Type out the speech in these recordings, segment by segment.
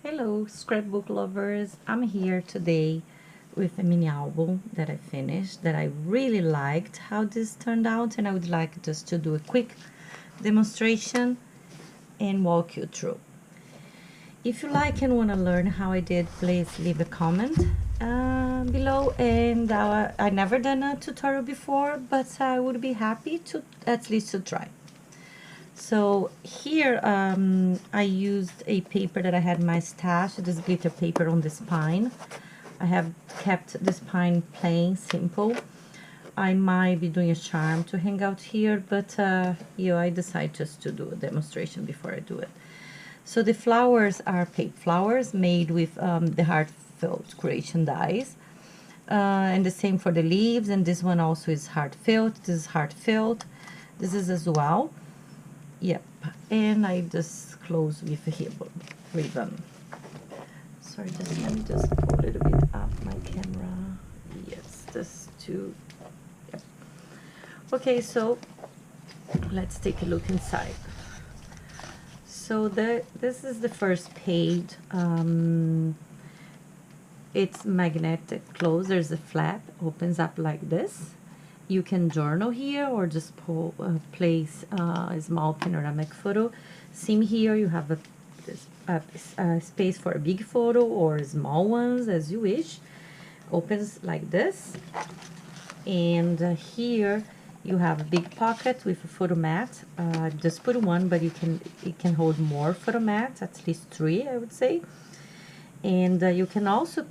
Hello, scrapbook lovers. I'm here today with a mini album that I finished that I really liked how this turned out, and I would like just to do a quick demonstration and walk you through. If you like and want to learn how I did, please leave a comment below. And I never done a tutorial before, but I would be happy to at least to try. So here I used a paper that I had in my stash, this glitter paper on this pine. I have kept this pine plain, simple. I might be doing a charm to hang out here, but I decided just to do a demonstration before I do it. So the flowers are paper flowers made with the Heartfelt Creation dies. And the same for the leaves, and this one also is heartfelt. This is heartfelt. This is as well. Yep, and I just close with a ribbon. Sorry, just let me just pull a little bit up my camera. Yes, just to. Yep. Okay, so let's take a look inside. So this is the first page. It's magnetic close. There's a flap, opens up like this. You can journal here or just place a small panoramic photo. Same here, you have a space for a big photo or small ones as you wish. Opens like this. And here you have a big pocket with a photo mat. Just put one, but it can hold more photo mats, at least 3, I would say. And you can also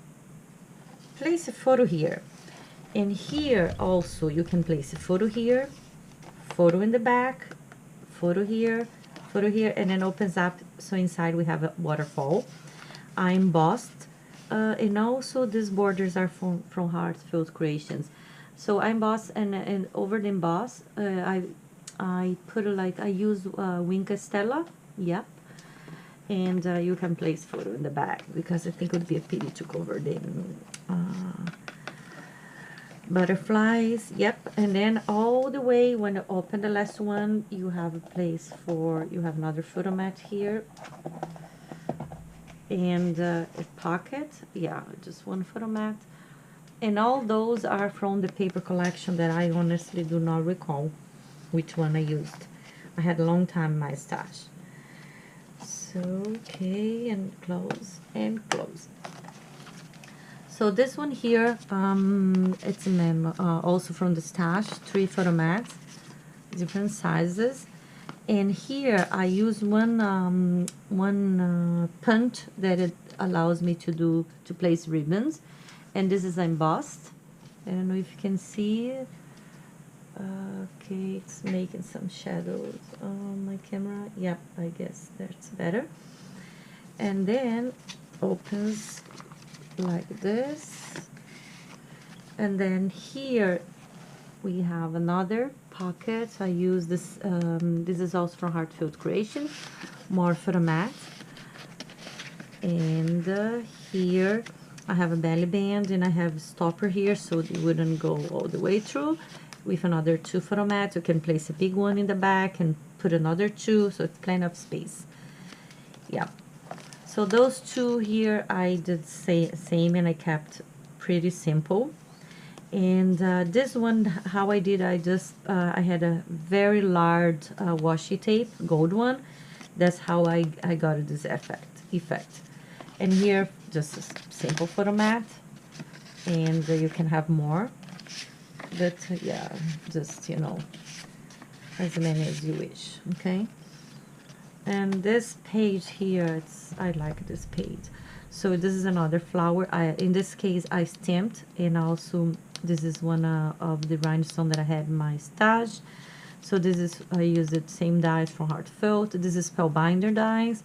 place a photo here. And here also you can place a photo here, photo in the back, photo here, and then opens up. So inside we have a waterfall. I embossed, and also these borders are from Heartfelt Creations. So I embossed, and over the emboss, I put I use Wink Stella, yep. And you can place photo in the back because I think it would be a pity to cover them. Butterflies, yep. And then all the way when you open the last one, you have a place for, you have another photo mat here. And a pocket, yeah, just one photo mat. And all those are from the paper collection that I honestly do not recall which one I used. I had a long time in my stash. So, okay, and close, and close. So this one here, it's also from the stash, 3 photo mats, different sizes. And here I use one punch that it allows me to place ribbons. And this is embossed. I don't know if you can see it. Okay, it's making some shadows on my camera. Yep, I guess that's better. And then opens like this, and then here we have another pocket. I use this, this is also from Heartfelt Creation, more photo mat. And here I have a belly band, and I have a stopper here so it wouldn't go all the way through. With another 2 photo mats, you can place a big one in the back and put another 2, so it's plenty of space. Yeah. So those 2 here I did same, and I kept pretty simple. And this one, how I did, I had a very large washi tape, gold one. That's how I got this effect. And here just a simple photo mat, and you can have more, but yeah, just as many as you wish. Okay. And this page here, I like this page. So this is another flower. In this case, I stamped, and also this is one of the rhinestone that I had in my stash. So this is, I used the same dies from Heartfelt. This is Spellbinder dies.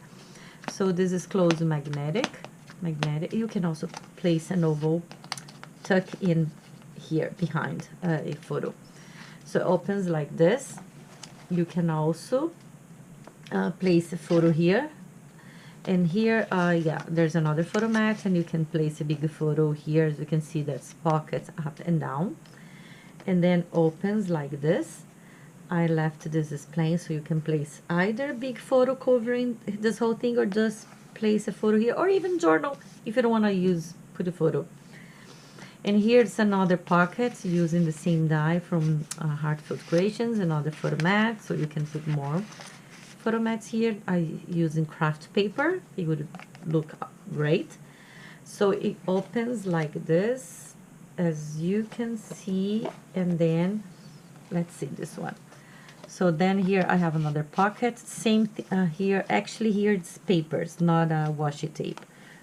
So this is closed magnetic. You can also place an oval tuck in here behind a photo. So it opens like this. You can also place a photo here, and here yeah, there's another photo mat, and you can place a bigger photo here. As you can see, that's pockets up and down, and then opens like this. I left this as plain, so you can place either big photo covering this whole thing, or just place a photo here, or even journal if you don't want to put a photo. And here's another pocket using the same die from Heartfelt Creations, another photo mat, so you can put more photo mats here. I using craft paper. It would look great. So it opens like this, as you can see, and then let's see this one. So then here I have another pocket, same here. Actually here it's papers, not washi tape.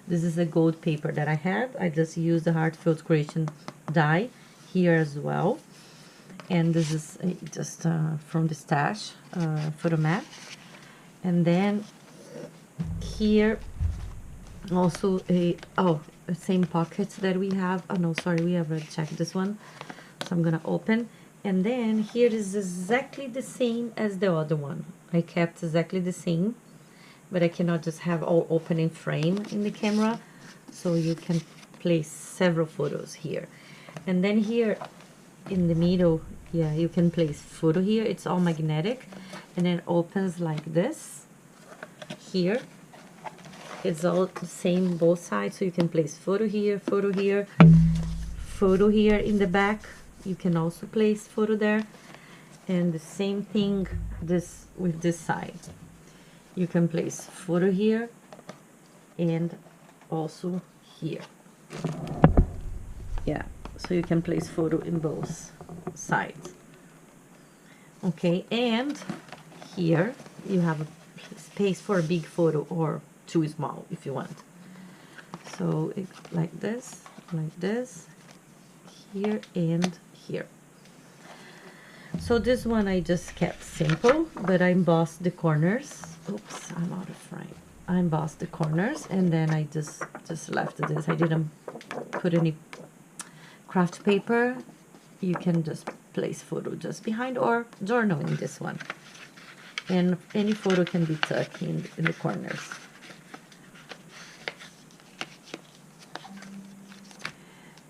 This is a gold paper that I had. I just used the Heartfelt Creation die here as well. And this is just from the stash photo mat. And then here also same pockets that we have. Oh no, sorry, we have already checked this one. So I'm gonna open. And then here is exactly the same as the other one. I kept exactly the same, but I cannot just have all open in frame in the camera. So you can place several photos here. And then here in the middle, yeah, you can place photo here. It's all magnetic, and it opens like this. Here, it's all the same both sides, so you can place photo here, photo here, photo here in the back. You can also place photo there, and the same thing this with this side. You can place photo here and also here. Yeah, so you can place photo in both sides. Okay, and here you have a space for a big photo or too small if you want. So it's like this, here and here. So this one I just kept simple, but I embossed the corners. Oops, I'm out of frame. I embossed the corners, and then I just left this. I didn't put any craft paper. You can just place photo just behind or journal in this one. And any photo can be tucked in the corners.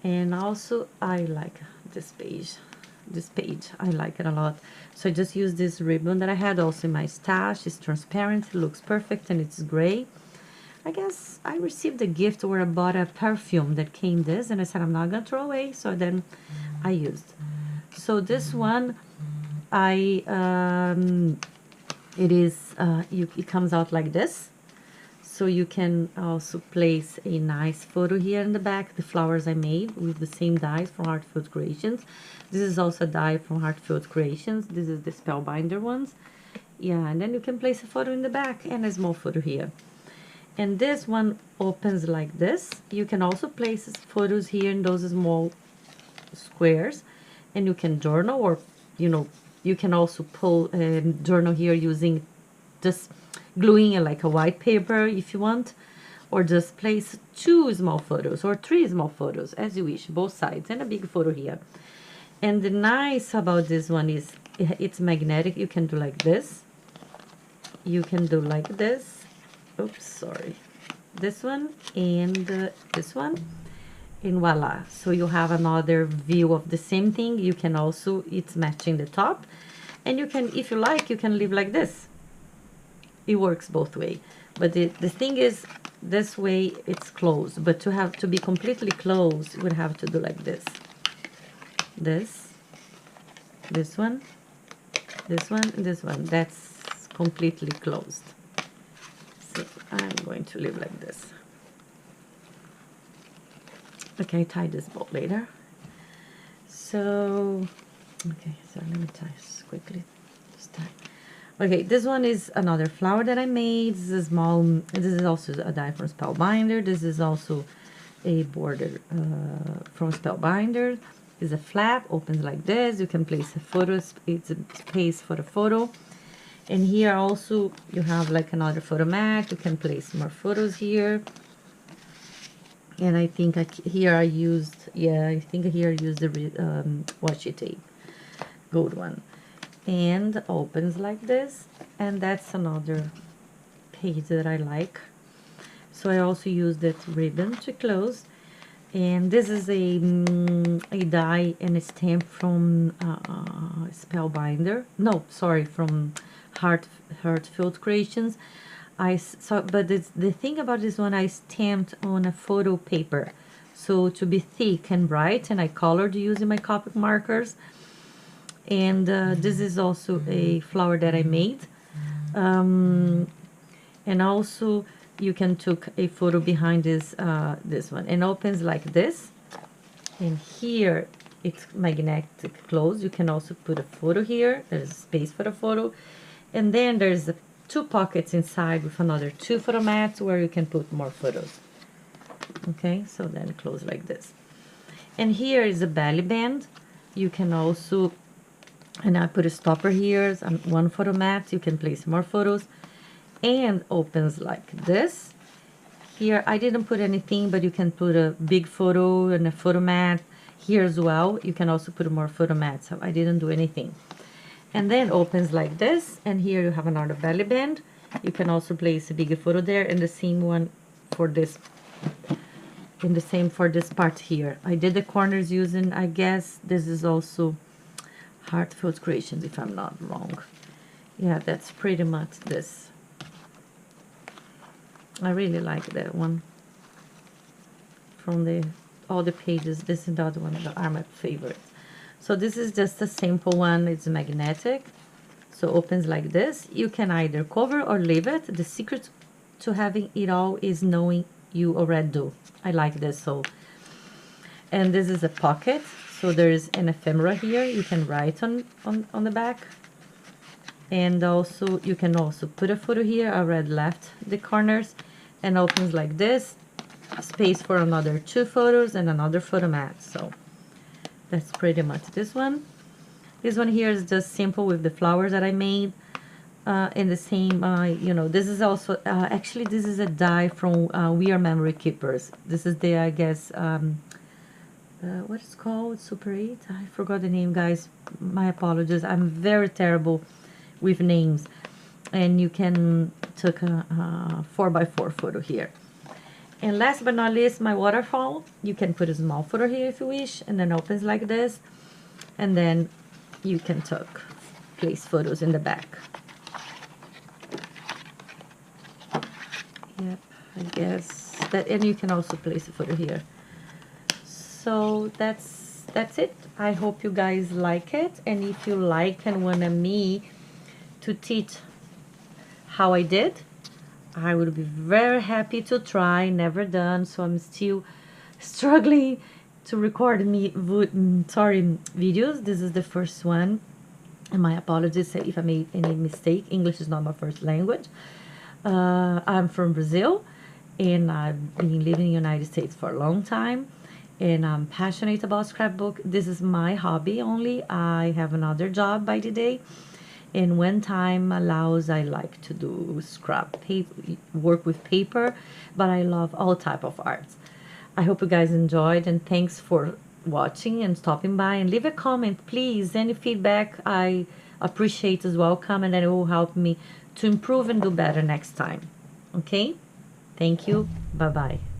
And also I like this page. I like it a lot. So I just use this ribbon that I had also in my stash. It's transparent, it looks perfect, and it's gray. I guess I received a gift where I bought a perfume that came this, and I said I'm not gonna throw away, so then I used. So this one it comes out like this. So you can also place a nice photo here in the back, the flowers I made with the same dies from Heartfelt Creations. This is also a die from Heartfelt Creations. This is the Spellbinder ones. Yeah, and then you can place a photo in the back and a small photo here. And this one opens like this. You can also place photos here in those small squares, and you can journal, or you can also pull journal here using just gluing like a white paper if you want, or just place 2 small photos or 3 small photos as you wish, both sides, and a big photo here. And the nice about this one is it's magnetic. You can do like this, you can do like this, oops, sorry, this one and this one, and voila, so you have another view of the same thing. You can also, it's matching the top, and you can, if you like, you can leave like this. It works both way, but the thing is, this way it's closed, but to be completely closed, you would have to do like this one, this one. That's completely closed. So I'm going to leave like this. Okay, tie this bow later. So okay, so let me tie this quickly. Just tie. Okay, this one is another flower that I made. This is small. This is also a die from Spellbinder. This is also a border from Spellbinder. It's a flap, opens like this. You can place a photo. It's a space for a photo. And here also you have like another photo mat. You can place more photos here. And I think here I used the washi tape, gold one. And opens like this, and that's another page that I like. So I also use that ribbon to close. And this is a die and a stamp from Spellbinder. No, sorry, from Heartfelt Creations. But the thing about this one, I stamped on a photo paper, so to be thick and bright, and I colored using my Copic markers. And this is also a flower that I made. And also you can take a photo behind this one, and opens like this. And here it's magnetic close. You can also put a photo here. There's space for the photo. And then there's two pockets inside with another two photo mats where you can put more photos. Okay, so then close like this. And here is a belly band. You can also, and I put a stopper here, one photo mat. You can place more photos. And opens like this. Here I didn't put anything, but you can put a big photo and a photo mat. Here as well, you can also put more photo mats, so I didn't do anything. And then opens like this, and here you have another belly band. You can also place a bigger photo there, and the same one for this, and the same for this part here. I did the corners using, I guess this is also Heartfelt Creations, if I'm not wrong. Yeah, that's pretty much this. I really like that one. From all the pages, this and the other one are my favorites. So this is just a simple one. It's magnetic, so opens like this. You can either cover or leave it. The secret to having it all is knowing you already do. I like this. So, and this is a pocket, so there's an ephemera here. You can write on the back. And also you can also put a photo here. I already left the corners. And opens like this, space for another two photos and another photo mat. So that's pretty much this one. This one here is just simple with the flowers that I made. In the same, you know, this is also, actually this is a die from We Are Memory Keepers. This is the, I guess, what is it called? Super 8? I forgot the name, guys. My apologies. I'm very terrible with names. And you can take a 4x4 photo here. And last but not least, my waterfall. You can put a small photo here if you wish, and then opens like this. And then you can place photos in the back. Yep, I guess that, and you can also place a photo here. So that's it. I hope you guys like it, and if you like and want me to teach how I did, I would be very happy to try. Never done, so I'm still struggling to record videos. This is the first one, and my apologies if I made any mistake. English is not my first language. I'm from Brazil, and I've been living in the United States for a long time, and I'm passionate about scrapbook. This is my hobby only. I have another job by the day. And when time allows, I like to do work with paper, but I love all type of arts. I hope you guys enjoyed, and thanks for watching and stopping by. And leave a comment, please. Any feedback I appreciate is welcome, and that it will help me to improve and do better next time. Okay? Thank you. Bye-bye.